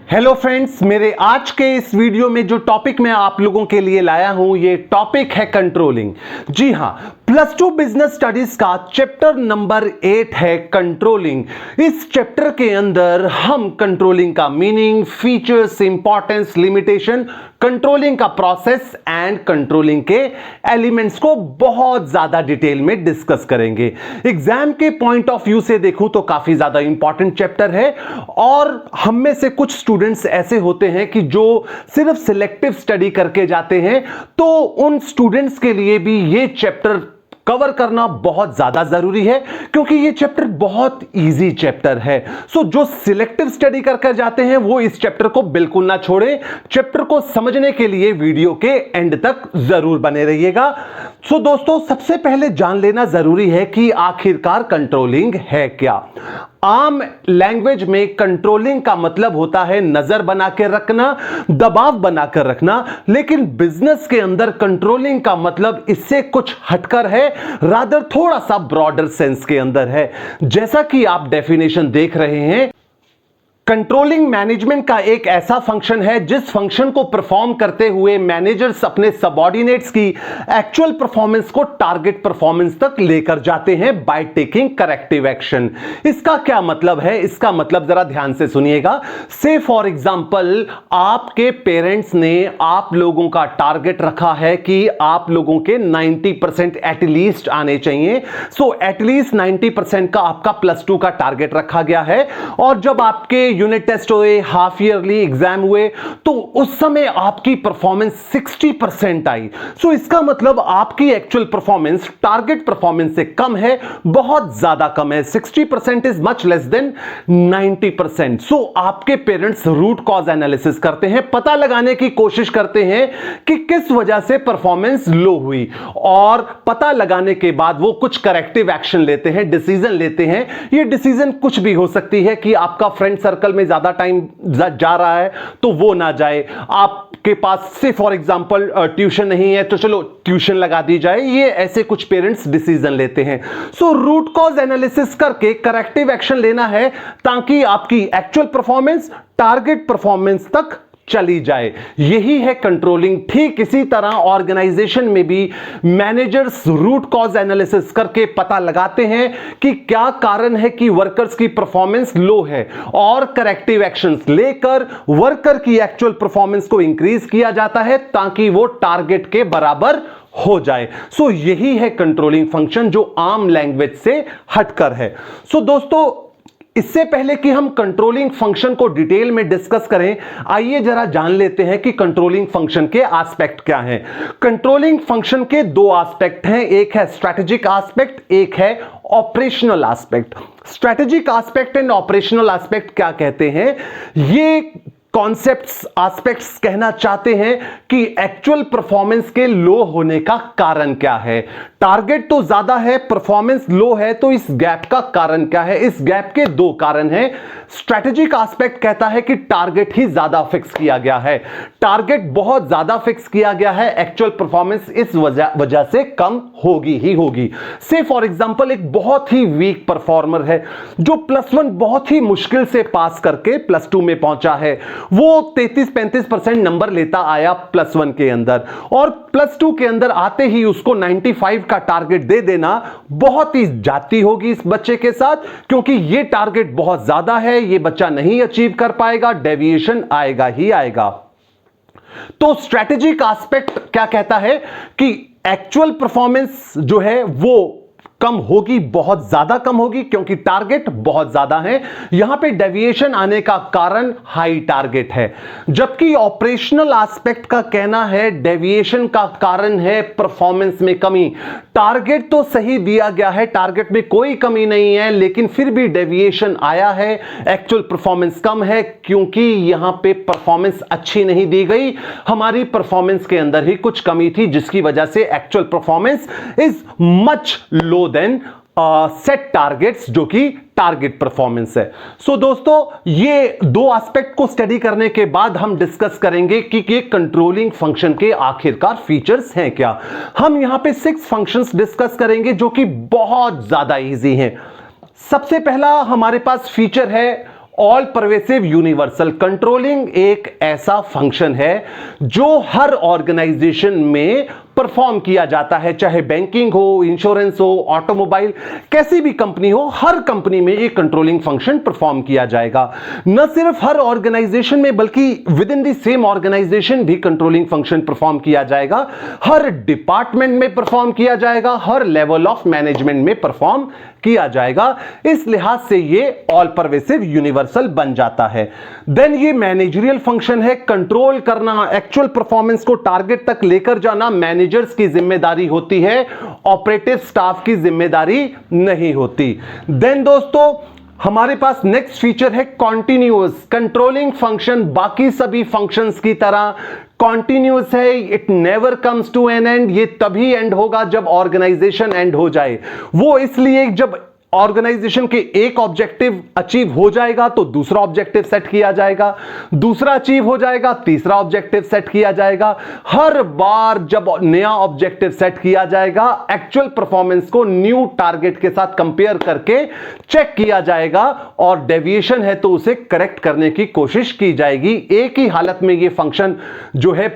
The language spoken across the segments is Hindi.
हेलो फ्रेंड्स, मेरे आज के इस वीडियो में जो टॉपिक मैं आप लोगों के लिए लाया हूं, ये टॉपिक है कंट्रोलिंग। जी हां, प्लस 2 बिजनेस स्टडीज का चैप्टर नंबर 8 है कंट्रोलिंग। इस चैप्टर के अंदर हम कंट्रोलिंग का meaning, features, importance, limitation, controlling का प्रोसेस एंड कंट्रोलिंग के एलिमेंट्स को बहुत ज्यादा डिटेल में डिस्कस करेंगे। एग्जाम के पॉइंट ऑफ व्यू से देखूं तो काफी ज्यादा इंपॉर्टेंट चैप्टर है और हम में से कुछ स्टूडेंट्स ऐसे होते हैं कि जो सिर्फ सिलेक्टिव स्टडी करके जाते हैं, तो उन स्टूडेंट्स के लिए भी ये चैप्टर कवर करना बहुत ज्यादा जरूरी है क्योंकि ये चैप्टर बहुत इजी चैप्टर है। सो जो सिलेक्टिव स्टडी कर जाते हैं वो इस चैप्टर को बिल्कुल ना छोड़ें। चैप्टर को समझने के लिए वीडियो के एंड तक जरूर बने रहिएगा। सो दोस्तों, सबसे पहले जान लेना जरूरी है कि आखिरकार कंट्रोलिंग है क्या। आम लैंग्वेज में कंट्रोलिंग का मतलब होता है नजर बना के रखना, दबाव बनाकर रखना, लेकिन बिजनेस के अंदर कंट्रोलिंग का मतलब इससे कुछ हटकर है, रादर थोड़ा सा ब्रॉडर सेंस के अंदर है। जैसा कि आप डेफिनेशन देख रहे हैं, कंट्रोलिंग मैनेजमेंट का एक ऐसा फंक्शन है जिस फंक्शन को परफॉर्म करते हुए मैनेजर्स अपने सबऑर्डिनेट्स की एक्चुअल परफॉर्मेंस को टारगेट परफॉर्मेंस तक लेकर जाते हैं बाय टेकिंग करेक्टिव एक्शन। इसका क्या मतलब है? इसका मतलब जरा ध्यान से सुनिएगा। से फॉर एग्जांपल, आपके पेरेंट्स ने आप लोगों का टारगेट रखा है कि आप लोगों के 90% एटलीस्ट आने चाहिए। सो एटलीस्ट 90% का आपका प्लस 2 का टारगेट रखा गया है और जब आपके यूनिट टेस्ट हुए, हाफ ईयरली एग्जाम हुए, तो उस समय आपकी परफॉर्मेंस 60% आई। सो इसका मतलब आपकी एक्चुअल परफॉर्मेंस टारगेट परफॉर्मेंस से कम है, बहुत ज्यादा कम है। 60% इज मच लेस देन 90%। सो आपके पेरेंट्स रूट कॉज एनालिसिस करते हैं, पता लगाने की कोशिश करते हैं कि किस वजह से परफॉर्मेंस लो हुई, और पता लगाने के बाद वो कुछ करेक्टिव एक्शन लेते हैं, डिसीजन लेते हैं। ये डिसीजन कुछ भी हो सकती है कि आपका फ्रेंड सर्कल में ज्यादा टाइम जा रहा है तो वो ना जाए, आपके पास से फॉर एग्जांपल ट्यूशन नहीं है तो चलो ट्यूशन लगा दी जाए। ये ऐसे कुछ पेरेंट्स डिसीजन लेते हैं। सो रूट कॉज एनालिसिस करके करेक्टिव एक्शन लेना है ताकि आपकी एक्चुअल परफॉर्मेंस टारगेट परफॉर्मेंस तक चली जाए। यही है कंट्रोलिंग। ठीक इसी तरह ऑर्गेनाइजेशन में भी मैनेजर्स रूट कॉज एनालिसिस करके पता लगाते हैं कि क्या कारण है कि वर्कर्स की परफॉर्मेंस लो है, और करेक्टिव एक्शंस लेकर वर्कर की एक्चुअल परफॉर्मेंस को इंक्रीज किया जाता है ताकि वो टारगेट के बराबर हो जाए। सो यही है कंट्रोलिंग फंक्शन जो आम लैंग्वेज से हटकर है। सो दोस्तों, इससे पहले कि हम कंट्रोलिंग फंक्शन को डिटेल में डिस्कस करें, आइए जरा जान लेते हैं कि कंट्रोलिंग फंक्शन के एस्पेक्ट क्या हैं। कंट्रोलिंग फंक्शन के दो एस्पेक्ट हैं, एक है स्ट्रेटेजिक एस्पेक्ट, एक है operational aspect. Strategic aspect and operational aspect क्या कहते हैं? ये कॉन्सेप्ट्स, एस्पेक्ट्स कहना चाहते हैं कि एक्चुअल परफॉर्मेंस के लो होने का कारण क्या है। टारगेट तो ज्यादा है, परफॉर्मेंस लो है, तो इस गैप का कारण क्या है? इस गैप के दो कारण हैं। स्ट्रेटेजिक एस्पेक्ट कहता है कि टारगेट ही ज्यादा फिक्स किया गया है, टारगेट बहुत ज्यादा फिक्स किया गया है, एक्चुअल परफॉर्मेंस इस वजह से कम होगी ही होगी। से फॉर एग्जांपल, एक बहुत ही वीक परफॉर्मर है जो +1 बहुत ही मुश्किल से पास करके +2 में पहुंचा है। वो 33-35% नंबर लेता आया +1 के अंदर, और +2 के अंदर आते ही उसको 95 का टारगेट दे देना बहुत ही जाती होगी इस बच्चे के साथ, क्योंकि ये टारगेट बहुत ज्यादा है, ये बच्चा नहीं अचीव कर पाएगा, डेविएशन आएगा ही आएगा। तो स्ट्रेटेजिक एस्पेक्ट क्या कहता है कि एक्चुअल परफॉर्मेंस जो है वो कम होगी, बहुत ज्यादा कम होगी, क्योंकि टारगेट बहुत ज्यादा है। यहां पे डेविएशन आने का कारण हाई टारगेट है। जबकि ऑपरेशनल एस्पेक्ट का कहना है डेविएशन का कारण है परफॉर्मेंस में कमी। टारगेट तो सही दिया गया है, टारगेट में कोई कमी नहीं है, लेकिन फिर भी डेविएशन आया है, एक्चुअल परफॉर्मेंस कम है, क्योंकि यहां पे परफॉर्मेंस अच्छी नहीं दी गई, हमारी परफॉर्मेंस के अंदर ही कुछ कमी थी, जिसकी वजह से actual performance is much low than set targets, जो कि टारगेट परफॉर्मेंस है। सो दोस्तों, ये दो एस्पेक्ट को स्टडी करने के बाद हम डिस्कस करेंगे कि ये कंट्रोलिंग फंक्शन के आखिरकार फीचर्स हैं क्या। हम यहां पे 6 फंक्शंस डिस्कस करेंगे जो कि बहुत ज्यादा इजी हैं। सबसे पहला हमारे पास फीचर है ऑल परवेसिव यूनिवर्सल कंट्रोलिंग एक ऐसा फंक्शन है जो हर ऑर्गेनाइजेशन में परफॉर्म किया जाता है, चाहे बैंकिंग हो, इंश्योरेंस हो, ऑटोमोबाइल, कैसी भी कंपनी हो, हर कंपनी में एक कंट्रोलिंग फंक्शन परफॉर्म किया जाएगा। न सिर्फ हर ऑर्गेनाइजेशन में बल्कि within the same organisation भी कंट्रोलिंग फंक्शन परफॉर्म किया जाएगा, हर डिपार्टमेंट में परफॉर्म किया जाएगा, हर लेवल ऑफ मैनेजमेंट में परफॉर्म किया जाएगा। इस लिहाज से ये ऑल परवेसिव यूनिवर्सल बन जाता है। देन ये मैनेजरियल फंक्शन है, कंट्रोल करना, एक्चुअल परफॉर्मेंस को टारगेट तक लेकर जाना मैनेजर्स की जिम्मेदारी होती है, ऑपरेटिव स्टाफ की जिम्मेदारी नहीं होती। देन दोस्तों हमारे पास नेक्स्ट फीचर है कॉन्टिन्यूअस कंट्रोलिंग फंक्शन। बाकी सभी फंक्शंस की तरह कॉन्टिन्यूअस है, it never comes to an end. ये तभी एंड होगा जब ऑर्गेनाइजेशन एंड हो जाए। वो इसलिए जब ऑर्गेनाइजेशन के एक ऑब्जेक्टिव अचीव हो जाएगा तो दूसरा ऑब्जेक्टिव सेट किया जाएगा, दूसरा अचीव हो जाएगा तीसरा ऑब्जेक्टिव सेट किया जाएगा। हर बार जब नया ऑब्जेक्टिव सेट किया जाएगा एक्चुअल परफॉर्मेंस को न्यू टारगेट के साथ कंपेयर करके चेक किया जाएगा और डेविएशन है तो उसे करेक्ट करने की कोशिश की जाएगी। एक ही हालत में यह फंक्शन जो है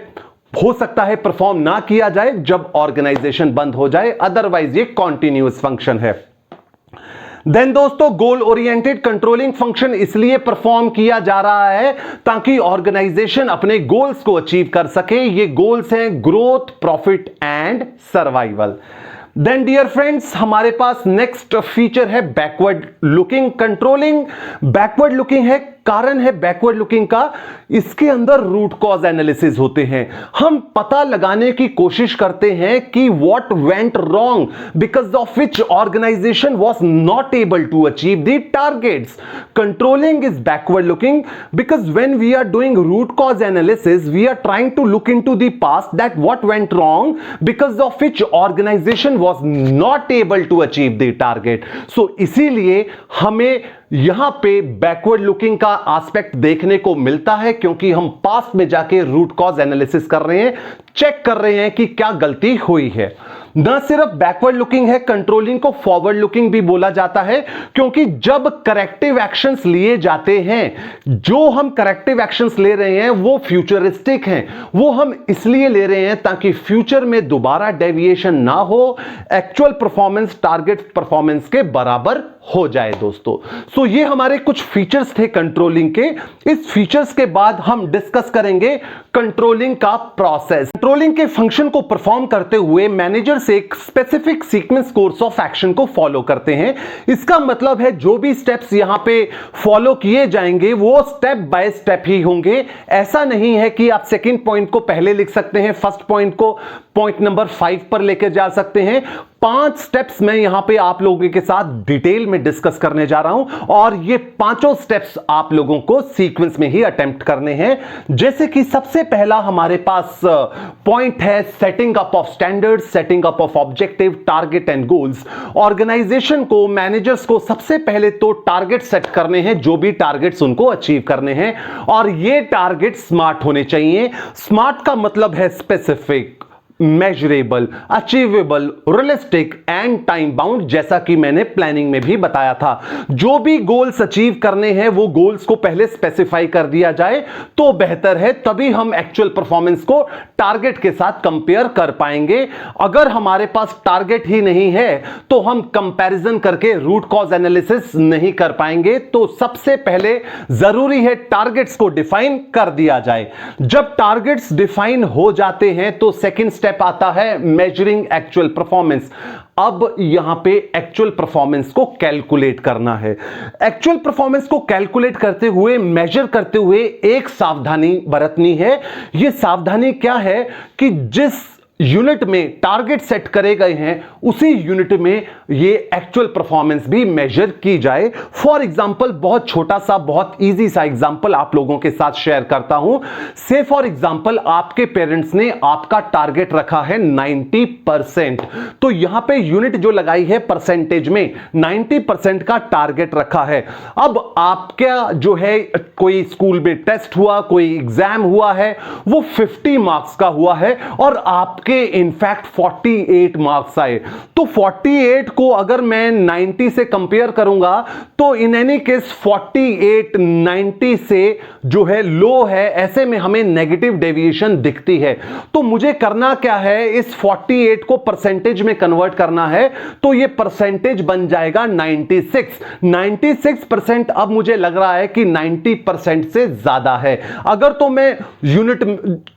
हो सकता है परफॉर्म ना किया जाए जब ऑर्गेनाइजेशन बंद हो जाए, अदरवाइज ये कॉन्टिन्यूअस फंक्शन है। देन दोस्तों गोल ओरिएंटेड कंट्रोलिंग फंक्शन इसलिए परफॉर्म किया जा रहा है ताकि ऑर्गेनाइजेशन अपने गोल्स को अचीव कर सके। ये गोल्स हैं growth, profit and survival. Then dear friends हमारे पास नेक्स्ट फीचर है backward looking controlling. Backward looking है, कारण है बैकवर्ड लुकिंग का, इसके अंदर रूट कॉज एनालिसिस होते हैं। हम पता लगाने की कोशिश करते हैं कि what went wrong because of which organisation was not able to achieve the targets. Controlling is backward looking because when we are doing root cause analysis we are trying to look into the past that what went wrong because of which organisation was not able to achieve the target. So इसीलिए हमें यहां पे बैकवर्ड लुकिंग का एस्पेक्ट देखने को मिलता है क्योंकि हम पास्ट में जाके रूट कॉज एनालिसिस कर रहे हैं, चेक कर रहे हैं कि क्या गलती हुई है। न सिर्फ बैकवर्ड लुकिंग है, कंट्रोलिंग को फॉरवर्ड लुकिंग भी बोला जाता है क्योंकि जब करेक्टिव एक्शंस लिए जाते हैं, जो हम करेक्टिव एक्शंस ले रहे हैं वो फ्यूचरिस्टिक हैं। वो हम इसलिए ले रहे हैं ताकि फ्यूचर में दोबारा डेविएशन ना हो, एक्चुअल परफॉर्मेंस टारगेट परफॉर्मेंस के बराबर हो जाए दोस्तों। सो ये हमारे कुछ फीचर्स थे कंट्रोलिंग के। इस फीचर्स के बाद हम डिस्कस करेंगे कंट्रोलिंग का प्रोसेस। कंट्रोलिंग के फंक्शन को परफॉर्म करते हुए मैनेजर्स एक specific sequence course of action को फॉलो करते हैं। इसका मतलब है जो भी स्टेप्स यहां पे फॉलो किए जाएंगे वो स्टेप बाय स्टेप ही होंगे। ऐसा नहीं है कि आप सेकंड पॉइंट को पहले लिख सकते हैं, फर्स्ट पॉइंट को पॉइंट नंबर 5 पर लेकर जा सकते हैं। 5 स्टेप्स मैं यहां पे आप लोगों के साथ डिटेल में डिस्कस करने जा रहा हूं और ये पांचों स्टेप्स आप लोगों को सीक्वेंस में ही अटेम्प्ट करने हैं। जैसे कि सबसे पहला हमारे पास पॉइंट है setting up of standards, setting up of objective, target and goals. Organisation को, मैनेजर्स को सबसे पहले तो टारगेट सेट करने हैं, जो भी टारगेट्स उनको अचीव करने हैं और ये टारगेट स्मार्ट होने चाहिए। स्मार्ट का मतलब है specific, measurable, achievable, realistic and time bound, जैसा कि मैंने प्लानिंग में भी बताया था। जो भी गोल्स अचीव करने हैं वो गोल्स को पहले स्पेसिफाई कर दिया जाए तो बेहतर है, तभी हम एक्चुअल परफॉर्मेंस को टारगेट के साथ कंपेयर कर पाएंगे। अगर हमारे पास टारगेट ही नहीं है तो हम कंपैरिजन करके रूट कॉज एनालिसिस नहीं कर पाएंगे। तो सबसे पहले जरूरी है टारगेट्स को डिफाइन कर दिया जाए। जब टारगेट्स डिफाइन हो जाते हैं तो सेकंड स्टेप आता है मेजरिंग एक्चुअल परफॉर्मेंस। अब यहां पे एक्चुअल परफॉर्मेंस को कैलकुलेट करना है। एक्चुअल परफॉर्मेंस को कैलकुलेट करते हुए, मेजर करते हुए एक सावधानी बरतनी है। यह सावधानी क्या है कि जिस यूनिट में टारगेट सेट करे गए हैं उसी यूनिट में ये एक्चुअल परफॉर्मेंस भी मेजर की जाए। फॉर एग्जांपल, बहुत छोटा सा, बहुत इजी सा एग्जांपल आप लोगों के साथ शेयर करता हूं। से फॉर एग्जांपल आपके पेरेंट्स ने आपका टारगेट रखा है 90%, तो यहां पे यूनिट जो लगाई है परसेंटेज में 90% का टारगेट रखा है। अब आपका जो है कोई स्कूल में टेस्ट हुआ, कोई एग्जाम हुआ है, वो 50 मार्क्स का हुआ है और आप आपके इनफैक्ट 48 मार्क्स आए। तो 48 को अगर मैं 90 से कंपेयर करूंगा तो इन एनी केस 48 90 से जो है लो है, ऐसे में हमें नेगेटिव डेविएशन दिखती है। तो मुझे करना क्या है, इस 48 को परसेंटेज में कन्वर्ट करना है। तो ये परसेंटेज बन जाएगा 96%। अब मुझे लग रहा है कि 90% से ज्यादा है। अगर तो मैं यूनिट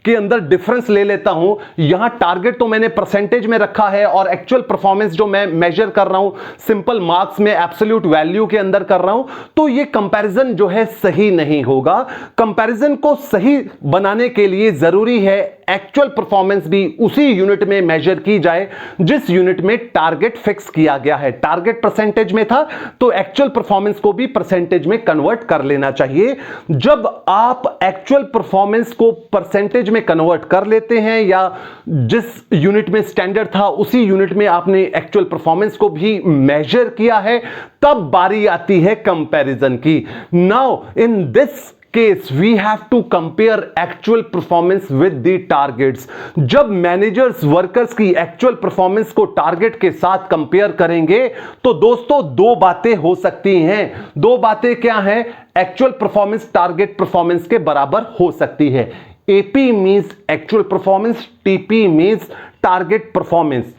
के अंदर डिफरेंस ले लेता हूं, यहां टारगेट तो मैंने परसेंटेज में रखा है और एक्चुअल परफॉर्मेंस जो मैं मेजर कर रहा हूं सिंपल मार्क्स में एब्सोल्यूट वैल्यू के अंदर कर रहा हूं, तो ये कंपैरिजन जो है सही नहीं होगा। कंपैरिजन को सही बनाने के लिए जरूरी है एक्चुअल परफॉर्मेंस भी उसी यूनिट में मेजर की जाए जिस यूनिट में टारगेट फिक्स किया गया है। टारगेट परसेंटेज में था तो एक्चुअल परफॉर्मेंस को भी परसेंटेज में कन्वर्ट कर लेना चाहिए। जब आप एक्चुअल परफॉर्मेंस को परसेंटेज में कन्वर्ट कर लेते हैं या जिस यूनिट में स्टैंडर्ड था उसी यूनिट में आपने एक्चुअल परफॉर्मेंस को भी मेजर किया है, तब बारी आती है कंपैरिजन की। Now in this case we have to compare actual performance with the targets। जब मैनेजर्स वर्कर्स की एक्चुअल परफॉर्मेंस को टारगेट के साथ कंपेयर करेंगे तो दोस्तों दो बातें हो सकती हैं। दो बातें क्या हैं? एक्चुअल परफॉर्मेंस टारगेट परफॉर्मेंस के बराबर हो सकती है। AP means actual performance, TP means target performance.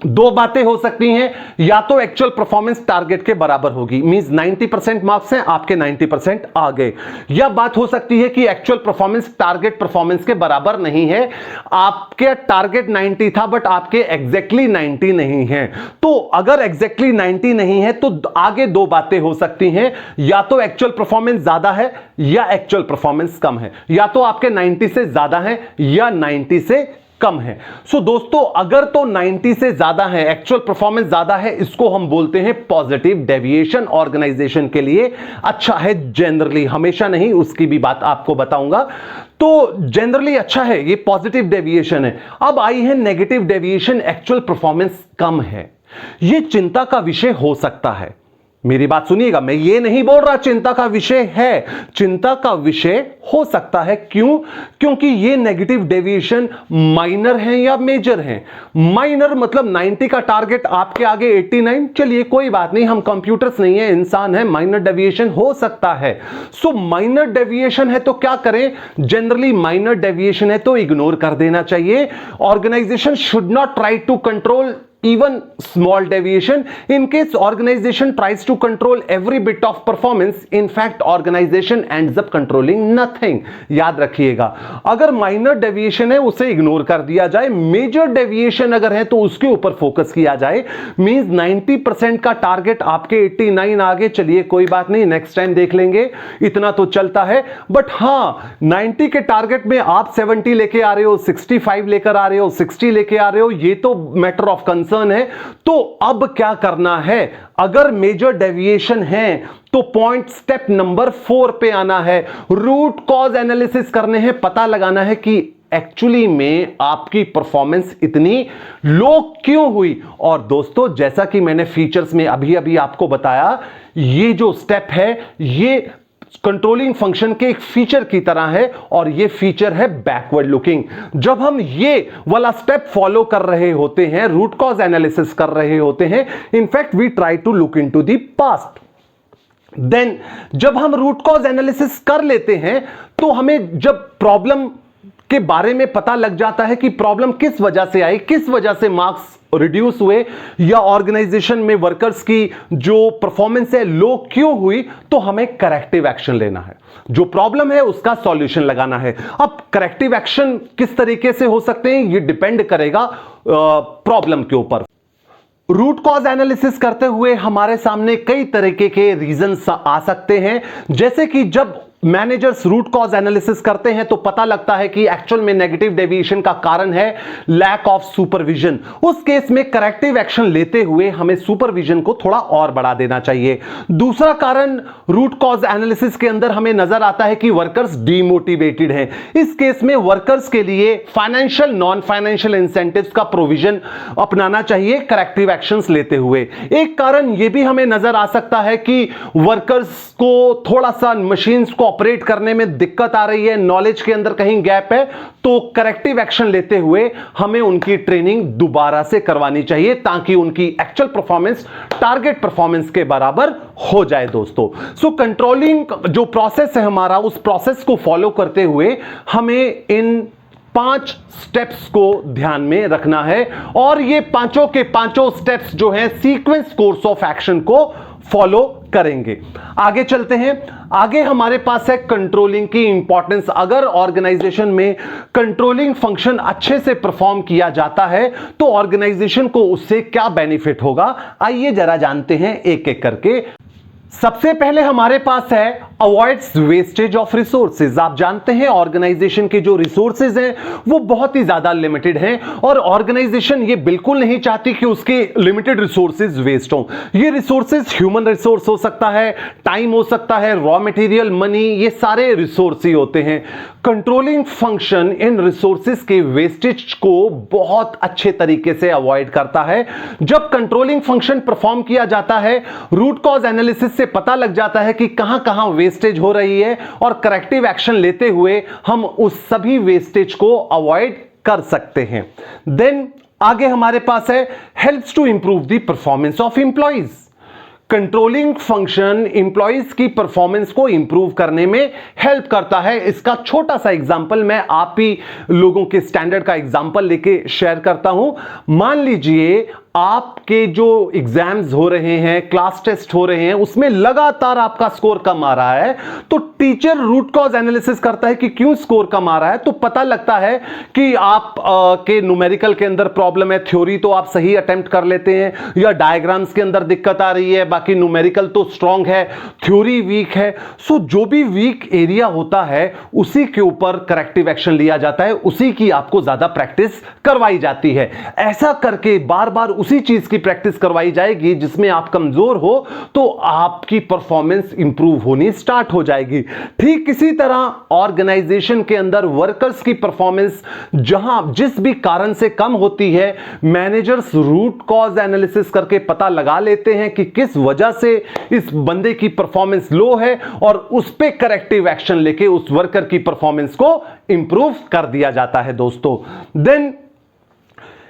दो बातें हो सकती हैं, या तो एक्चुअल परफॉर्मेंस टारगेट के बराबर होगी, मींस 90% मार्क्स हैं आपके 90% आ गए, या बात हो सकती है कि एक्चुअल परफॉर्मेंस टारगेट परफॉर्मेंस के बराबर नहीं है, आपके टारगेट 90 था बट आपके एग्जैक्टली 90 नहीं है। तो अगर एग्जैक्टली 90 नहीं है तो आगे दो बातें हो सकती हैं, या तो एक्चुअल परफॉर्मेंस ज्यादा है या एक्चुअल परफॉर्मेंस कम है, या तो आपके 90 से ज्यादा है या 90 से कम है। सो दोस्तों अगर तो 90 से ज्यादा है, एक्चुअल परफॉर्मेंस ज्यादा है, इसको हम बोलते हैं पॉजिटिव डेविएशन। ऑर्गेनाइजेशन के लिए अच्छा है जनरली, हमेशा नहीं, उसकी भी बात आपको बताऊंगा। तो जनरली अच्छा है, ये पॉजिटिव डेविएशन है। अब आई है नेगेटिव डेविएशन, एक्चुअल परफॉर्मेंस कम है। ये चिंता का विषय हो सकता है। मेरी बात सुनिएगा, मैं ये नहीं बोल रहा चिंता का विषय है, चिंता का विषय हो सकता है। क्यों? क्योंकि ये नेगेटिव डेविएशन माइनर है या मेजर है। माइनर मतलब 90 का टारगेट, आपके आगे 89, चलिए कोई बात नहीं, हम कंप्यूटर्स नहीं है, इंसान है, माइनर डेविएशन हो सकता है। सो माइनर डेविएशन है तो क्या करें? जनरली माइनर डेविएशन है तो इग्नोर कर देना चाहिए। Organisation should not try to control even small deviation. In case organization tries to control every bit of performance, in fact organization ends up controlling nothing। याद रखिएगा, अगर माइनर डेविएशन है उसे इग्नोर कर दिया जाए, मेजर डेविएशन अगर है तो उसके ऊपर फोकस किया जाए। मींस 90% का टारगेट आपके 89 आगे, चलिए कोई बात नहीं, नेक्स्ट टाइम देख लेंगे, इतना तो चलता है। बट हाँ, 90 के टारगेट में आप 70 लेके आ रहे हो, 65 लेकर आ रहे हो, 60 लेके आ रहे हो, ये तो मैटर ऑफ कंसर्न है। तो अब क्या करना है? अगर मेजर डेविएशन है तो पॉइंट स्टेप नंबर 4 पे आना है, रूट कॉज एनालिसिस करने हैं, पता लगाना है कि एक्चुअली में आपकी परफॉर्मेंस इतनी लो क्यों हुई। और दोस्तों जैसा कि मैंने फीचर्स में अभी अभी आपको बताया, ये जो स्टेप है ये कंट्रोलिंग फंक्शन के एक फीचर की तरह है और ये फीचर है बैकवर्ड लुकिंग। जब हम ये वाला स्टेप फॉलो कर रहे होते हैं, रूट कॉज एनालिसिस कर रहे होते हैं, in fact we try to look into the past. Then जब हम रूट कॉज एनालिसिस कर लेते हैं तो हमें जब प्रॉब्लम के बारे में पता लग जाता है कि प्रॉब्लम किस वजह से आई, किस वजह से मार्क्स रिड्यूस हुए या ऑर्गेनाइजेशन में वर्कर्स की जो परफॉर्मेंस है लो क्यों हुई, तो हमें करेक्टिव एक्शन लेना है। जो प्रॉब्लम है उसका सॉल्यूशन लगाना है। अब करेक्टिव एक्शन किस तरीके से हो सकते हैं ये डिपेंड करेगा प्रॉब्लम के ऊपर। रूट कॉज एनालिसिस करते हुए हमारे सामने कई तरीके के रीजंस आ सकते हैं, जैसे कि जब मैनेजर्स रूट कॉज एनालिसिस करते हैं तो पता लगता है कि एक्चुअल में नेगेटिव डेविएशन का कारण है लैक ऑफ सुपरविजन। उस केस में करेक्टिव एक्शन लेते हुए हमें सुपरविजन को थोड़ा और बढ़ा देना चाहिए। दूसरा कारण रूट कॉज एनालिसिस के अंदर हमें नजर आता है कि वर्कर्स डीमोटिवेटेड हैं। इस केस में वर्कर्स के लिए फाइनेंशियल नॉन फाइनेंशियल इंसेंटिव्स का प्रोविजन अपनाना चाहिए करेक्टिव एक्शंस लेते हुए। एक कारण यह भी हमें नजर आ सकता है कि वर्कर्स को थोड़ा सा मशीन्स को ऑपरेट करने में दिक्कत आ रही है, नॉलेज के अंदर कहीं गैप है, तो करेक्टिव एक्शन लेते हुए हमें उनकी ट्रेनिंग दोबारा से करवानी चाहिए ताकि उनकी एक्चुअल परफॉर्मेंस टारगेट परफॉर्मेंस के बराबर हो जाए दोस्तों। सो कंट्रोलिंग जो प्रोसेस है हमारा, उस प्रोसेस को फॉलो करते हुए हमें इन 5 स्टेप्स को ध्यान में रखना है और ये पांचों के पांचों स्टेप्स जो है सीक्वेंस कोर्स ऑफ एक्शन को फॉलो करेंगे। आगे चलते हैं। आगे हमारे पास है कंट्रोलिंग की इंपॉर्टेंस। अगर ऑर्गेनाइजेशन में कंट्रोलिंग फंक्शन अच्छे से परफॉर्म किया जाता है तो ऑर्गेनाइजेशन को उससे क्या बेनिफिट होगा, आइए जरा जानते हैं एक एक करके। सबसे पहले हमारे पास है अवॉइड्स वेस्टेज ऑफ रिसोर्सेज। आप जानते हैं ऑर्गेनाइजेशन के जो रिसोर्सेज हैं वो बहुत ही ज्यादा लिमिटेड हैं और ऑर्गेनाइजेशन ये बिल्कुल नहीं चाहती कि उसके लिमिटेड रिसोर्सेज वेस्ट हों। ये रिसोर्सेज ह्यूमन रिसोर्स हो सकता है, टाइम हो सकता है, रॉ मटेरियल, मनी, ये सारे रिसोर्स ही होते हैं। कंट्रोलिंग फंक्शन इन रिसोर्सेज के वेस्टेज को बहुत अच्छे तरीके से अवॉइड करता है। जब कंट्रोलिंग फंक्शन परफॉर्म किया जाता है, रूट कॉज एनालिसिस से पता लग जाता है कि कहां कहां वेस्टेज हो रही है और करेक्टिव एक्शन लेते हुए हम उस सभी वेस्टेज को अवॉइड कर सकते हैं। देन आगे हमारे पास है helps to improve the performance of employees. Controlling function employees की परफॉर्मेंस को इंप्रूव करने में हेल्प करता है। इसका छोटा सा एग्जांपल मैं आप ही लोगों के स्टैंडर्ड का एग्जांपल लेके शेयर करता हूं। मान लीजिए आपके जो एग्जाम्स हो रहे हैं, क्लास टेस्ट हो रहे हैं, उसमें लगातार आपका स्कोर कम आ रहा है, तो टीचर रूट कॉज एनालिसिस करता है कि क्यों स्कोर कम आ रहा है। तो पता लगता है कि आप के न्यूमेरिकल के अंदर प्रॉब्लम है, थ्योरी तो आप सही अटेम्प्ट कर लेते हैं, या डायग्राम्स के अंदर दिक्कत आ रही है, बाकी न्यूमेरिकल तो स्ट्रांग है, थ्योरी वीक है। सो जो भी वीक एरिया होता है उसी के ऊपर करेक्टिव एक्शन लिया जाता है, उसी की आपको ज्यादा प्रैक्टिस करवाई जाती है। ऐसा करके बार बार उसी चीज की प्रैक्टिस करवाई जाएगी जिसमें आप कमजोर हो तो आपकी परफॉर्मेंस इंप्रूव होनी स्टार्ट हो जाएगी। ठीक इसी तरह ऑर्गेनाइजेशन के अंदर वर्कर्स की परफॉर्मेंस जहां जिस भी कारण से कम होती है, मैनेजर्स रूट कॉज एनालिसिस करके पता लगा लेते हैं कि किस वजह से इस बंदे की परफॉर्मेंस लो है और उस पे करेक्टिव एक्शन लेके उस वर्कर की परफॉर्मेंस को इंप्रूव कर दिया जाता है दोस्तों। Then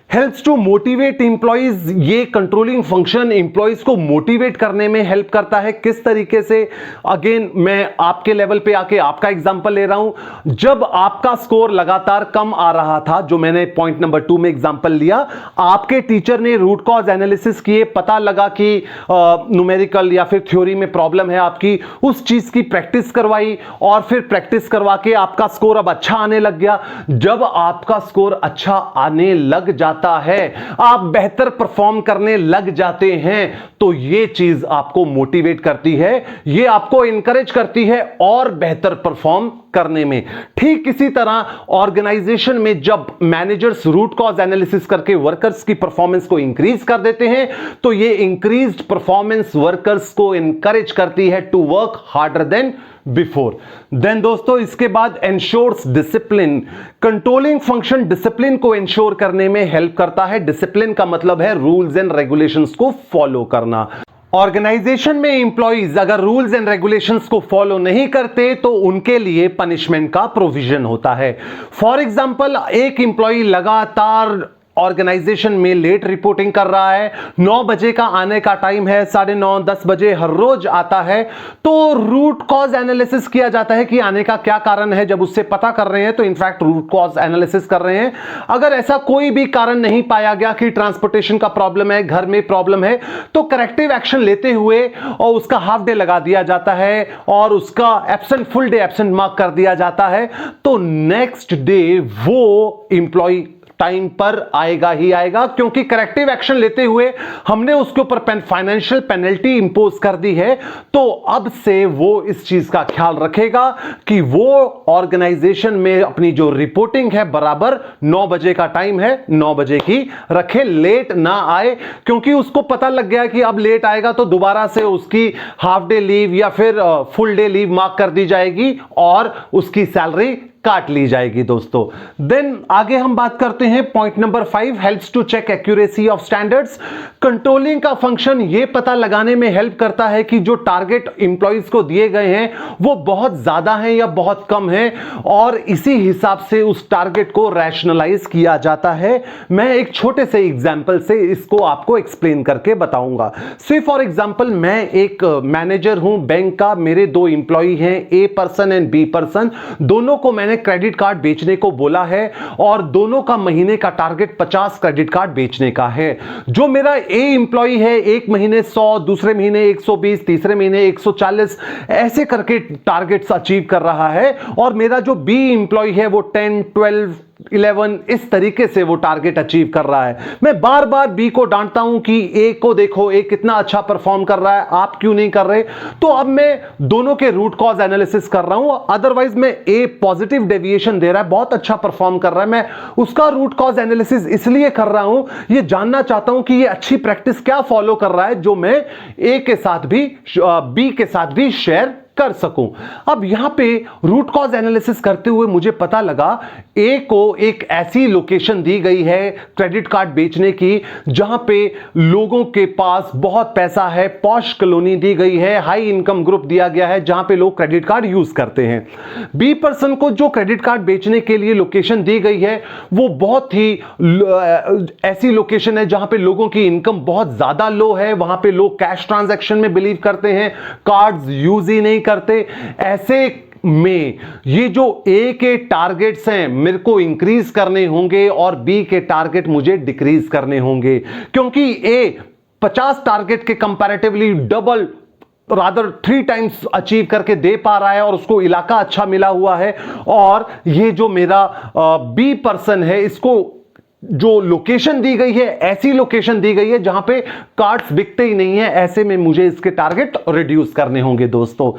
helps to motivate employees. ये कंट्रोलिंग फंक्शन इंप्लॉइज को मोटिवेट करने में हेल्प करता है। किस तरीके से, अगेन मैं आपके लेवल पे आके आपका एग्जांपल ले रहा हूं। जब आपका स्कोर लगातार कम आ रहा था, जो मैंने पॉइंट नंबर 2 में एग्जांपल लिया, आपके टीचर ने रूट कॉज एनालिसिस किए, पता लगा कि न्यूमेरिकल या फिर थ्योरी में प्रॉब्लम है आपकी, उस चीज की प्रैक्टिस करवाई और फिर प्रैक्टिस करवा के आपका स्कोर अब अच्छा आने लग गया। जब आपका स्कोर अच्छा आने लग जाता है, आप बेहतर परफॉर्म करने लग जाते हैं, तो यह चीज आपको मोटिवेट करती है, यह आपको इंकरेज करती है और बेहतर परफॉर्म करने में। ठीक इसी तरह ऑर्गेनाइजेशन में जब मैनेजर्स रूट कॉज एनालिसिस करके वर्कर्स की परफॉर्मेंस को इंक्रीज कर देते हैं, तो यह इंक्रीज्ड परफॉर्मेंस वर्कर्स को इंकरेज करती है to work harder than before. Then दोस्तों इसके बाद ensures discipline. Controlling function discipline को एंश्योर करने में हेल्प करता है। डिसिप्लिन का मतलब है रूल्स एंड रेगुलेशंस को फॉलो करना। ऑर्गेनाइजेशन में इंप्लॉइज अगर रूल्स एंड रेगुलेशंस को फॉलो नहीं करते तो उनके लिए पनिशमेंट का प्रोविजन होता है। फॉर एग्जांपल, एक इंप्लॉय लगातार ऑर्गेनाइजेशन में लेट रिपोर्टिंग कर रहा है, 9 बजे का आने का टाइम है, 9:30 10 बजे हर रोज आता है, तो रूट कॉज एनालिसिस किया जाता है कि आने का क्या कारण है। जब उससे पता कर रहे हैं तो इनफैक्ट रूट कॉज एनालिसिस कर रहे हैं। अगर ऐसा कोई भी कारण नहीं पाया गया कि ट्रांसपोर्टेशन का प्रॉब्लम है, घर में प्रॉब्लम है, तो करेक्टिव एक्शन लेते हुए और उसका हाफ डे लगा दिया जाता है और उसका absent full day absent mark कर दिया जाता है। तो नेक्स्ट डे वो इंप्लॉय टाइम पर आएगा ही आएगा, क्योंकि करेक्टिव एक्शन लेते हुए हमने उसके ऊपर फाइनेंशियल पेनल्टी इंपोज कर दी है। तो अब से वो इस चीज का ख्याल रखेगा कि वो ऑर्गेनाइजेशन में अपनी जो रिपोर्टिंग है बराबर 9 बजे का टाइम है, 9 बजे की रखे, लेट ना आए, क्योंकि उसको पता लग गया कि अब लेट आएगा तो दोबारा से उसकी हाफ डे लीव या फिर फुल डे लीव मार्क कर दी जाएगी और उसकी सैलरी काट ली जाएगी दोस्तों। देन आगे हम बात करते हैं point number 5, helps to check accuracy of standards. Controlling का फंक्शन यह पता लगाने में हेल्प करता है कि जो टारगेट इंप्लॉइज को दिए गए हैं वो बहुत ज्यादा हैं या बहुत कम हैं, और इसी हिसाब से उस टारगेट को रैशनलाइज किया जाता है। मैं एक छोटे से एग्जांपल से इसको आपको एक्सप्लेन करके बताऊंगा। से फॉर एग्जांपल मैं एक मैनेजर हूं बैंक का, मेरे 2 इंप्लॉई हैं, A person and B person. दोनों को मैंने क्रेडिट कार्ड बेचने को बोला है और दोनों का महीने का टारगेट 50 क्रेडिट कार्ड बेचने का है। जो मेरा ए इंप्लॉई है एक महीने 100, दूसरे महीने 120, तीसरे महीने 140 ऐसे करके टारगेट्स अचीव कर रहा है, और मेरा जो बी इंप्लॉई है वो 10, 12, 11 इस तरीके से वो टारगेट अचीव कर रहा है। मैं बार बार बी को डांटता हूं कि ए को देखो, ए कितना अच्छा परफॉर्म कर रहा है, आप क्यों नहीं कर रहे। तो अब मैं दोनों के रूट कॉज एनालिसिस कर रहा हूं। अदरवाइज मैं ए पॉजिटिव डेविएशन दे रहा है, बहुत अच्छा परफॉर्म कर रहा है, मैं उसका रूट कॉज एनालिसिस इसलिए कर रहा हूं, ये जानना चाहता हूं कि ये अच्छी प्रैक्टिस क्या फॉलो कर रहा है जो मैं ए के साथ भी बी के साथ भी शेयर कर सकूं। अब यहां पे रूट कॉज एनालिसिस करते हुए मुझे पता लगा ए को एक ऐसी लोकेशन दी गई है क्रेडिट कार्ड बेचने की जहां पे लोगों के पास बहुत पैसा है, पॉश कॉलोनी दी गई है, हाई इनकम ग्रुप दिया गया है जहां पे लोग क्रेडिट कार्ड यूज करते हैं। बी पर्सन को जो क्रेडिट कार्ड बेचने के लिए लोकेशन दी गई है वो बहुत ही ऐसी लोकेशन है जहां पे लोगों की इनकम बहुत ज्यादा लो है, वहां पे लोग कैश ट्रांजैक्शन में बिलीव करते हैं, कार्ड्स यूज ही नहीं करते। ऐसे में ये जो ए के टारगेट्स हैं मेरे को इंक्रीज करने होंगे और बी के टारगेट मुझे डिक्रीज करने होंगे, क्योंकि ए 50 टारगेट के comparatively double rather 3 times achieve करके दे पा रहा है और उसको इलाका अच्छा मिला हुआ है, और ये जो मेरा बी पर्सन है इसको जो लोकेशन दी गई है ऐसी लोकेशन दी गई है जहां पे कार्ड्स बिकते ही नहीं है। ऐसे में मुझे इसके टारगेट रिड्यूस करने होंगे दोस्तों।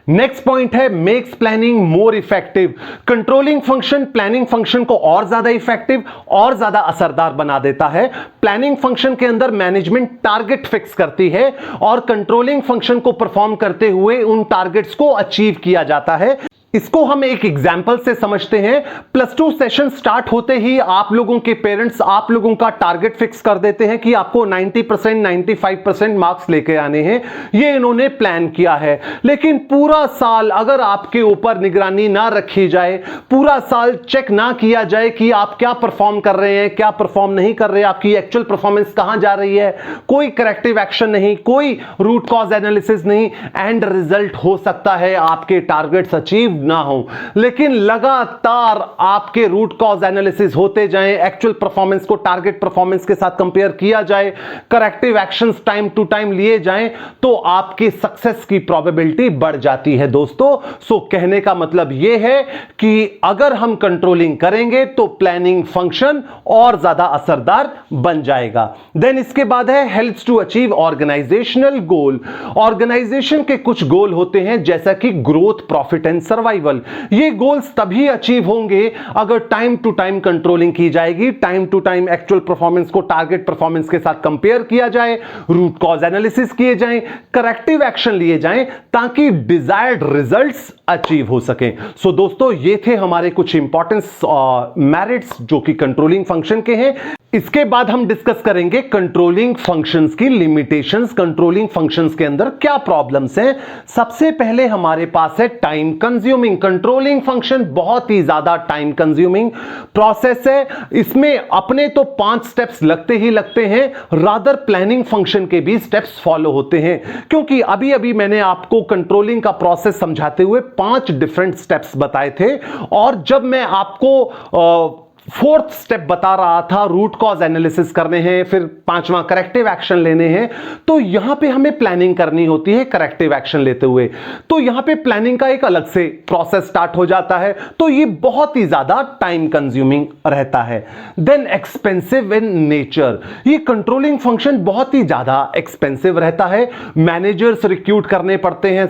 नेक्स्ट पॉइंट है makes planning more effective. Controlling function planning function को और ज्यादा इफेक्टिव और ज्यादा असरदार बना देता है। प्लानिंग फंक्शन के अंदर मैनेजमेंट टारगेट फिक्स करती है और कंट्रोलिंग फंक्शन को परफॉर्म करते हुए उन टारगेट्स को अचीव किया जाता है। इसको हम एक एग्जाम्पल से समझते हैं। +2 सेशन स्टार्ट होते ही आप लोगों के पेरेंट्स आप लोगों का टारगेट फिक्स कर देते हैं कि आपको 90%, 95% मार्क्स लेके आने हैं। ये इन्होंने प्लान किया है, लेकिन पूरा साल अगर आपके ऊपर निगरानी ना रखी जाए, पूरा साल चेक ना किया जाए कि आप क्या परफॉर्म कर रहे हैं, क्या परफॉर्म नहीं कर रहे, आपकी एक्चुअल परफॉर्मेंस कहां जा रही है, कोई करेक्टिव एक्शन नहीं, कोई रूट कॉज एनालिसिस नहीं, एंड रिजल्ट हो सकता है आपके टारगेट्स अचीव ना हो। लेकिन लगातार आपके रूट कॉज एनालिसिस होते जाएं, एक्चुअल परफॉर्मेंस को टारगेट परफॉर्मेंस के साथ कंपेयर किया जाए, corrective actions time to time लिए जाएं, तो आपकी सक्सेस की प्रोबेबिलिटी बढ़ जाती है दोस्तों। सो कहने का मतलब यह है कि अगर हम कंट्रोलिंग करेंगे तो प्लानिंग फंक्शन और ज्यादा असरदार बन जाएगा। देन इसके बाद है helps to achieve organisational goal. Organisation के कुछ गोल होते हैं जैसा कि ग्रोथ, प्रॉफिट एंड सर्वाइवल। ये गोल्स तभी अचीव होंगे अगर टाइम टू टाइम कंट्रोलिंग की जाएगी, time to time actual performance को टारगेट परफॉर्मेंस के साथ कंपेयर किया जाए, रूट कॉज एनालिसिस किए जाएं, करेक्टिव एक्शन लिए जाएं, ताकि डिजायर्ड रिजल्ट्स अचीव हो सकें। सो दोस्तों ये थे हमारे कुछ इंपॉर्टेंस मेरिट्स जो कि कंट्रोलिंग फंक्शन के हैं। इसके बाद हम डिस्कस करेंगे कंट्रोलिंग फंक्शंस की लिमिटेशंस, कंट्रोलिंग फंक्शंस के अंदर क्या प्रॉब्लम्स हैं। सबसे पहले हमारे पास है टाइम कंज्यूमिंग। कंट्रोलिंग फंक्शन बहुत ही ज्यादा टाइम कंज्यूमिंग प्रोसेस है। इसमें अपने तो 5 स्टेप्स लगते ही लगते हैं, रादर प्लानिंग फंक्शन के भी स्टेप्स फॉलो होते हैं, क्योंकि अभी अभी मैंने आपको कंट्रोलिंग का प्रोसेस समझाते हुए 5 डिफरेंट स्टेप्स बताए थे, और जब मैं आपको 4th स्टेप बता रहा था रूट कॉज एनालिसिस करने हैं, फिर 5वां करेक्टिव एक्शन लेने हैं, तो यहां पे हमें प्लानिंग करनी होती है करेक्टिव एक्शन लेते हुए। तो यहां पे प्लानिंग का एक अलग से प्रोसेस स्टार्ट हो जाता है, तो ये बहुत ही ज्यादा टाइम कंज्यूमिंग रहता है। Then expensive in nature. ये कंट्रोलिंग फंक्शन बहुत ही ज्यादा एक्सपेंसिव रहता है। मैनेजर्स रिक्रूट करने पड़ते हैं,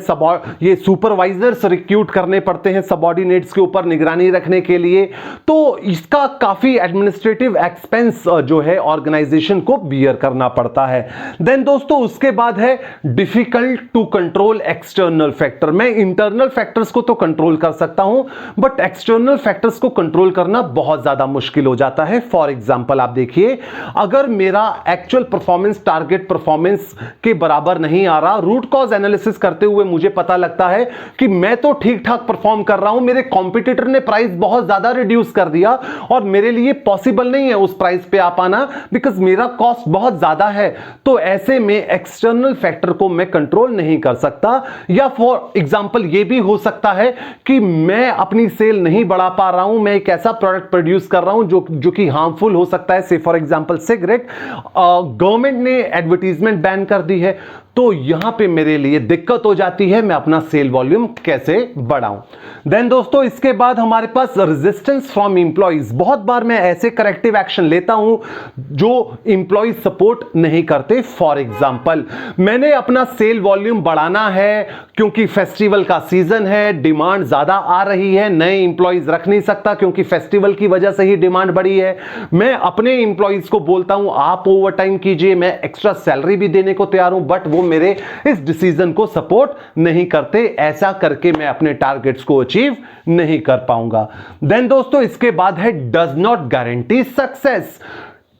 ये सुपरवाइजर्स रिक्रूट करने पड़ते हैं सबऑर्डिनेट्स के ऊपर निगरानी रखने के लिए, तो इसका काफी एडमिनिस्ट्रेटिव एक्सपेंस जो है ऑर्गेनाइजेशन को बियर करना पड़ता है। देन दोस्तों उसके बाद है difficult to control external factor. मैं इंटरनल फैक्टर्स को तो कंट्रोल कर सकता हूं, बट एक्सटर्नल फैक्टर्स को कंट्रोल करना बहुत ज्यादा मुश्किल हो जाता है। फॉर एग्जांपल आप देखिए, अगर मेरा एक्चुअल परफॉर्मेंस टारगेट परफॉर्मेंस के बराबर नहीं आ रहा, रूट कॉज एनालिसिस करते हुए मुझे पता लगता है कि मैं तो ठीक ठाक परफॉर्म कर रहा हूं, मेरे कॉम्पिटिटर ने प्राइस बहुत ज्यादा रिड्यूस कर दिया और मेरे लिए पॉसिबल नहीं है उस प्राइस पे आ पाना बिकॉज मेरा कॉस्ट बहुत ज्यादा है, तो ऐसे में एक्सटर्नल फैक्टर को मैं कंट्रोल नहीं कर सकता। या फॉर एग्जांपल ये भी हो सकता है कि मैं अपनी सेल नहीं बढ़ा पा रहा हूं, मैं एक ऐसा प्रोडक्ट प्रोड्यूस कर रहा हूं जो कि हार्मफुल हो सकता है, से फॉर एग्जांपल सिगरेट, गवर्नमेंट ने एडवर्टीजमेंट बैन कर दी है, तो यहां पे मेरे लिए दिक्कत हो जाती है, मैं अपना सेल वॉल्यूम कैसे बढ़ाऊं। देन दोस्तों इसके बाद हमारे पास रेजिस्टेंस फ्रॉम इंप्लॉइज। बहुत बार मैं ऐसे करेक्टिव एक्शन लेता हूं जो इंप्लॉइज सपोर्ट नहीं करते। फॉर एग्जांपल मैंने अपना सेल वॉल्यूम बढ़ाना है क्योंकि फेस्टिवल का सीजन है, डिमांड ज्यादा आ रही है, नए इंप्लॉइज रख नहीं सकता क्योंकि फेस्टिवल की वजह से ही डिमांड बढ़ी है। मैं अपने इंप्लॉइज को बोलता हूं आप ओवर टाइम कीजिए, मैं एक्स्ट्रा सैलरी भी देने को तैयार हूं, बट वो मेरे इस डिसीजन को सपोर्ट नहीं करते। ऐसा करके मैं अपने टारगेट्स को अचीव नहीं कर पाऊंगा। देन दोस्तों इसके बाद है does not guarantee success.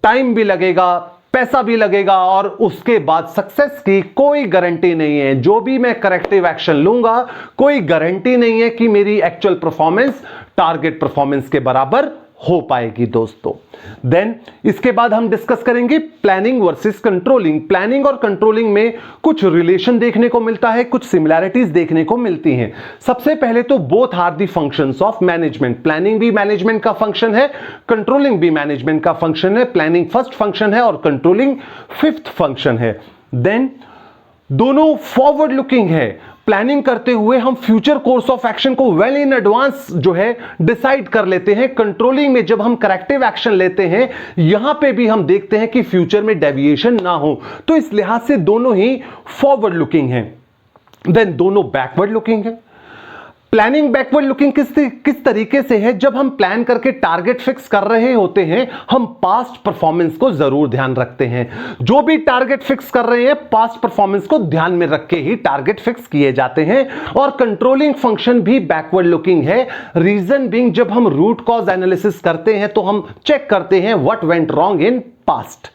Time भी लगेगा, पैसा भी लगेगा और उसके बाद सक्सेस की कोई गारंटी नहीं है। जो भी मैं करेक्टिव एक्शन लूंगा कोई गारंटी नहीं है कि मेरी एक्चुअल परफॉर्मेंस टारगेट परफॉर्मेंस के बराबर हो पाएगी दोस्तों। देन इसके बाद हम डिस्कस करेंगे प्लानिंग वर्सेस कंट्रोलिंग। प्लानिंग और कंट्रोलिंग में कुछ रिलेशन देखने को मिलता है, कुछ सिमिलैरिटीज देखने को मिलती हैं। सबसे पहले तो both are the functions of management. Planning भी मैनेजमेंट का फंक्शन है, कंट्रोलिंग भी मैनेजमेंट का फंक्शन है। प्लानिंग फर्स्ट फंक्शन है और कंट्रोलिंग फिफ्थ फंक्शन है। देन दोनों फॉरवर्ड लुकिंग है। प्लानिंग करते हुए हम फ्यूचर कोर्स ऑफ एक्शन को वेल इन एडवांस जो है डिसाइड कर लेते हैं। कंट्रोलिंग में जब हम करेक्टिव एक्शन लेते हैं यहां पे भी हम देखते हैं कि फ्यूचर में डेविएशन ना हो, तो इस लिहाज से दोनों ही फॉरवर्ड लुकिंग हैं। देन दोनों बैकवर्ड लुकिंग है। प्लानिंग बैकवर्ड लुकिंग किस तरीके से है, जब हम प्लान करके टारगेट फिक्स कर रहे होते हैं हम पास्ट परफॉर्मेंस को जरूर ध्यान रखते हैं। जो भी टारगेट फिक्स कर रहे हैं पास्ट परफॉर्मेंस को ध्यान में रख के ही टारगेट फिक्स किए जाते हैं। और कंट्रोलिंग फंक्शन भी बैकवर्ड लुकिंग है। रीजन बीइंग जब हम रूट कॉज एनालिसिस करते हैं तो हम चेक करते हैं what went wrong in past.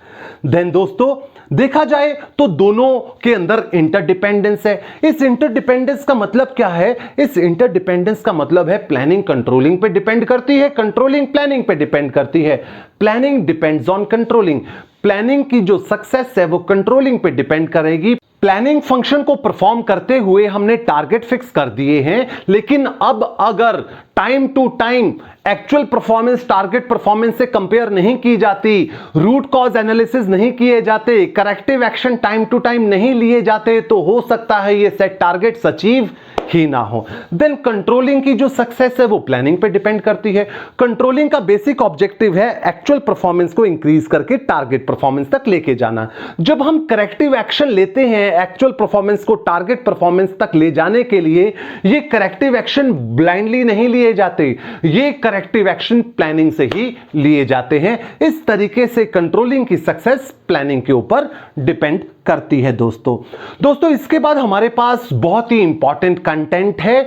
Then दोस्तों देखा जाए तो दोनों के अंदर इंटरडिपेंडेंस है। इस इंटरडिपेंडेंस का मतलब क्या है? इस इंटरडिपेंडेंस का मतलब है प्लानिंग कंट्रोलिंग पे डिपेंड करती है, कंट्रोलिंग प्लानिंग पे डिपेंड करती है। Planning depends on controlling. Planning की जो सक्सेस है वो कंट्रोलिंग पे डिपेंड करेगी। प्लानिंग फंक्शन को परफॉर्म करते हुए हमने टारगेट फिक्स कर दिए हैं, लेकिन अब अगर time to time actual performance target performance से कंपेयर नहीं की जाती, रूट कॉज एनालिसिस नहीं किए जाते, corrective action time to time नहीं लिए जाते, तो हो सकता है ये सेट टारगेट्स अचीव ही ना हो। देन कंट्रोलिंग की जो सक्सेस है वो प्लानिंग पे डिपेंड करती है। कंट्रोलिंग का बेसिक ऑब्जेक्टिव है एक्चुअल परफॉर्मेंस को इंक्रीज करके टारगेट परफॉर्मेंस तक लेके जाना। जब हम करेक्टिव एक्शन लेते हैं एक्चुअल परफॉर्मेंस को टारगेट परफॉर्मेंस तक ले जाने के लिए, ये करेक्टिव एक्शन ब्लाइंडली नहीं लिए जाते, ये करेक्टिव एक्शन प्लानिंग से ही लिए जाते हैं। इस तरीके से कंट्रोलिंग की सक्सेस प्लानिंग के ऊपर डिपेंड करती है दोस्तों इसके बाद हमारे पास बहुत ही इंपॉर्टेंट कंटेंट है,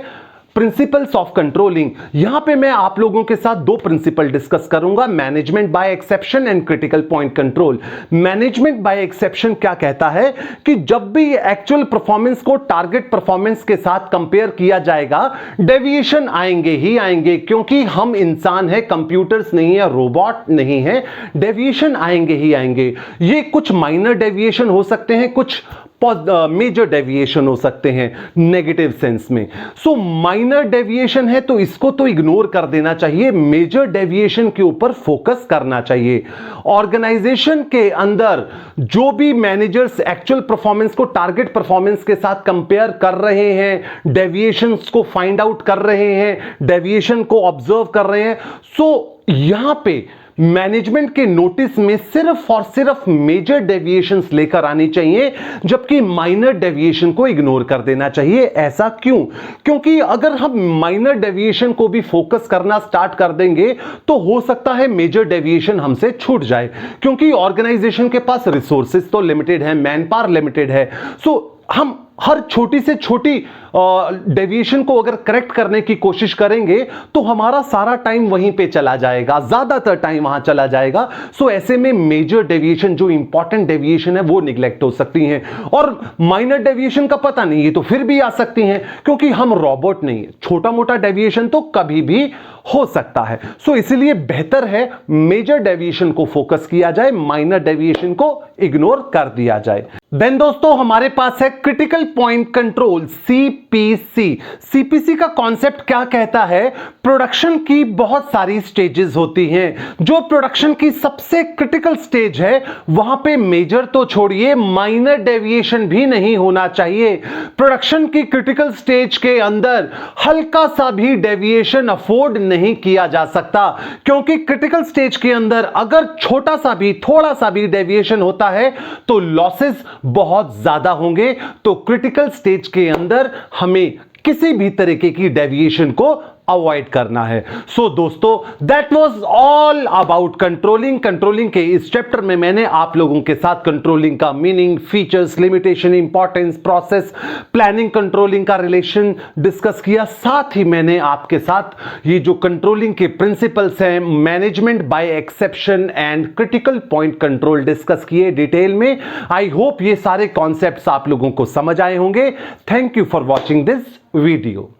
प्रिंसिपल्स ऑफ कंट्रोलिंग। यहां पे मैं आप लोगों के साथ दो प्रिंसिपल डिस्कस करूंगा, management by exception and critical point control. Management by exception क्या कहता है कि जब भी एक्चुअल परफॉर्मेंस को टारगेट परफॉर्मेंस के साथ कंपेयर किया जाएगा डेविएशन आएंगे ही आएंगे, क्योंकि हम इंसान हैं, कंप्यूटर्स नहीं है, रोबोट नहीं है, डेविएशन आएंगे ही आएंगे। ये कुछ माइनर डेविएशन हो सकते हैं, कुछ मेजर डेविएशन हो सकते हैं नेगेटिव सेंस में। सो माइनर डेविएशन है तो इसको तो इग्नोर कर देना चाहिए, मेजर डेविएशन के ऊपर फोकस करना चाहिए। ऑर्गेनाइजेशन के अंदर जो भी मैनेजर्स एक्चुअल परफॉर्मेंस को टारगेट परफॉर्मेंस के साथ कंपेयर कर रहे हैं, डेविएशंस को फाइंड आउट कर रहे हैं, डेविएशन को ऑब्जर्व कर रहे हैं, सो यहां पे मैनेजमेंट के नोटिस में सिर्फ और सिर्फ मेजर डेविएशंस लेकर आनी चाहिए, जबकि माइनर डेविएशन को इग्नोर कर देना चाहिए। ऐसा क्यों? क्योंकि अगर हम माइनर डेविएशन को भी फोकस करना स्टार्ट कर देंगे तो हो सकता है मेजर डेविएशन हमसे छूट जाए, क्योंकि ऑर्गेनाइजेशन के पास रिसोर्सेज तो लिमिटेड है, मैन पावर लिमिटेड है। सो हम हर छोटी से छोटी डेविएशन को अगर करेक्ट करने की कोशिश करेंगे तो हमारा सारा टाइम वहीं पे चला जाएगा, ज्यादातर टाइम वहां चला जाएगा। सो ऐसे में मेजर डेविएशन, जो इंपॉर्टेंट डेविएशन है, वो निगलेक्ट हो सकती हैं। और माइनर डेविएशन का पता नहीं है तो फिर भी आ सकती हैं, क्योंकि हम रोबोट नहीं है। छोटा मोटा डेविएशन तो कभी भी हो सकता है। सो इसलिए बेहतर है मेजर डेविएशन को फोकस किया जाए, माइनर डेविएशन को इग्नोर कर दिया जाए। देन दोस्तों हमारे पास है critical point control, CPC. CPC का कॉन्सेप्ट क्या कहता है? प्रोडक्शन की बहुत सारी स्टेजेस होती हैं। जो प्रोडक्शन की सबसे क्रिटिकल स्टेज है वहां पे मेजर तो छोड़िए, माइनर डेविएशन भी नहीं होना चाहिए। प्रोडक्शन की क्रिटिकल स्टेज के अंदर हल्का सा भी डेविएशन अफोर्ड नहीं किया जा सकता, क्योंकि क्रिटिकल स्टेज के अंदर अगर छोटा सा भी, थोड़ा सा भी डेविएशन होता है तो लॉसेस बहुत ज्यादा होंगे। तो क्रिटिकल स्टेज के अंदर हमें किसी भी तरीके की डेविएशन को अवॉइड करना है। सो दोस्तों that was all about controlling. Controlling के इस चैप्टर में मैंने आप लोगों के साथ कंट्रोलिंग का meaning, features, limitation, importance, process, planning, controlling का रिलेशन डिस्कस किया। साथ ही मैंने आपके साथ ये जो कंट्रोलिंग के प्रिंसिपल्स हैं, management by exception and critical point control, discuss किए डिटेल में। आई होप ये सारे कॉन्सेप्ट्स आप लोगों को समझ आए होंगे। Thank you for watching this video.